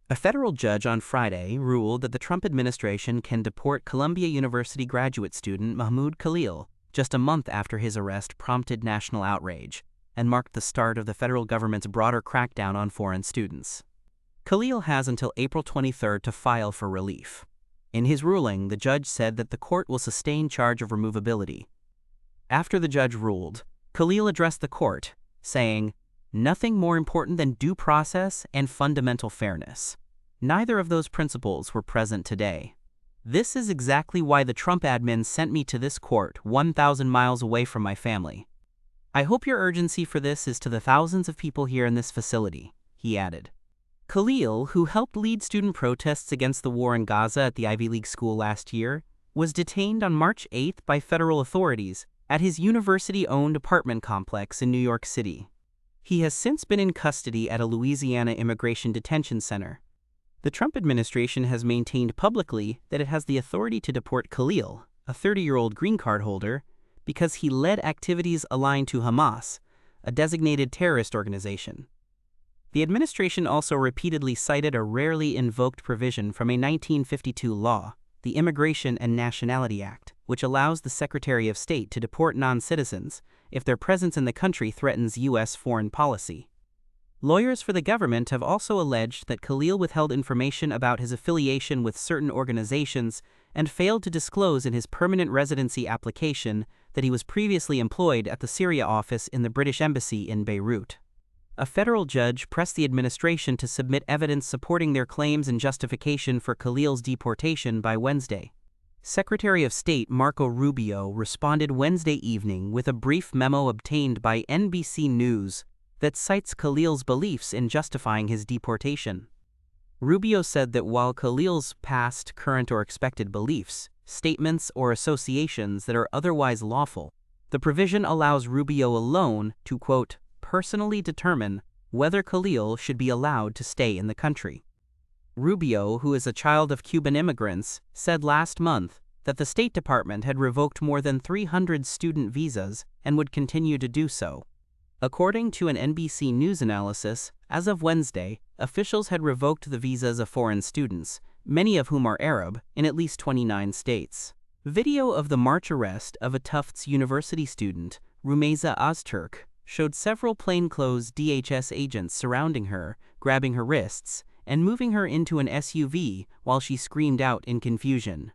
A federal judge on Friday ruled that the Trump administration can deport Columbia University graduate student Mahmoud Khalil just a month after his arrest prompted national outrage and marked the start of the federal government's broader crackdown on foreign students. Khalil has until April 23 to file for relief. In his ruling, the judge said that the court will sustain charge of removability. After the judge ruled, Khalil addressed the court, saying, "Nothing more important than due process and fundamental fairness. Neither of those principles were present today. This is exactly why the Trump admin sent me to this court 1,000 miles away from my family. I hope your urgency for this is to the thousands of people here in this facility," he added. Khalil, who helped lead student protests against the war in Gaza at the Ivy League school last year, was detained on March 8 by federal authorities at his university-owned apartment complex in New York City. He has since been in custody at a Louisiana immigration detention center. The Trump administration has maintained publicly that it has the authority to deport Khalil, a 30-year-old green card holder, because he led activities aligned to Hamas, a designated terrorist organization. The administration also repeatedly cited a rarely invoked provision from a 1952 law, the Immigration and Nationality Act, which allows the Secretary of State to deport non-citizens if their presence in the country threatens U.S. foreign policy. Lawyers for the government have also alleged that Khalil withheld information about his affiliation with certain organizations and failed to disclose in his permanent residency application that he was previously employed at the Syria office in the British Embassy in Beirut. A federal judge pressed the administration to submit evidence supporting their claims and justification for Khalil's deportation by Wednesday. Secretary of State Marco Rubio responded Wednesday evening with a brief memo obtained by NBC News that cites Khalil's beliefs in justifying his deportation. Rubio said that while Khalil's past, current, or expected beliefs, statements, or associations that are otherwise lawful, the provision allows Rubio alone to, quote, personally determine whether Khalil should be allowed to stay in the country. Rubio, who is a child of Cuban immigrants, said last month that the State Department had revoked more than 300 student visas and would continue to do so. According to an NBC News analysis, as of Wednesday, officials had revoked the visas of foreign students, many of whom are Arab, in at least 29 states. Video of the March arrest of a Tufts University student, Rumeysa Ozturk, showed several plainclothes DHS agents surrounding her, grabbing her wrists, and moving her into an SUV while she screamed out in confusion.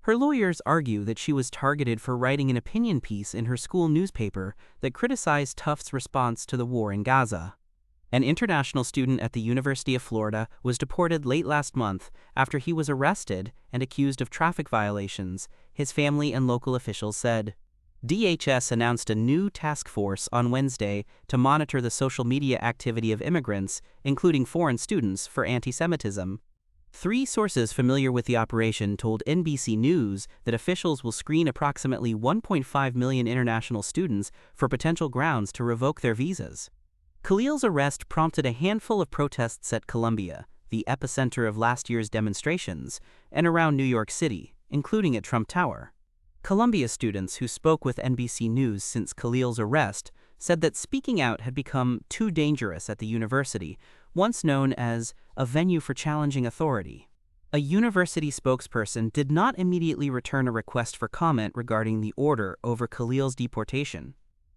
Her lawyers argue that she was targeted for writing an opinion piece in her school newspaper that criticized Tufts' response to the war in Gaza. An international student at the University of Florida was deported late last month after he was arrested and accused of traffic violations, his family and local officials said. DHS announced a new task force on Wednesday to monitor the social media activity of immigrants, including foreign students, for anti-Semitism. 3 sources familiar with the operation told NBC News that officials will screen approximately 1.5 million international students for potential grounds to revoke their visas. Khalil's arrest prompted a handful of protests at Columbia, the epicenter of last year's demonstrations, and around New York City, including at Trump Tower. Columbia students who spoke with NBC News since Khalil's arrest said that speaking out had become too dangerous at the university, once known as a venue for challenging authority. A university spokesperson did not immediately return a request for comment regarding the order over Khalil's deportation.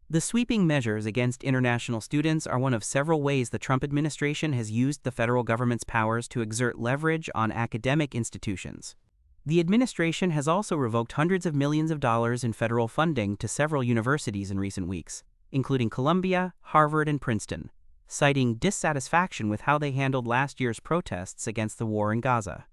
The sweeping measures against international students are one of several ways the Trump administration has used the federal government's powers to exert leverage on academic institutions. The administration has also revoked hundreds of millions of dollars in federal funding to several universities in recent weeks, including Columbia, Harvard, and Princeton, citing dissatisfaction with how they handled last year's protests against the war in Gaza.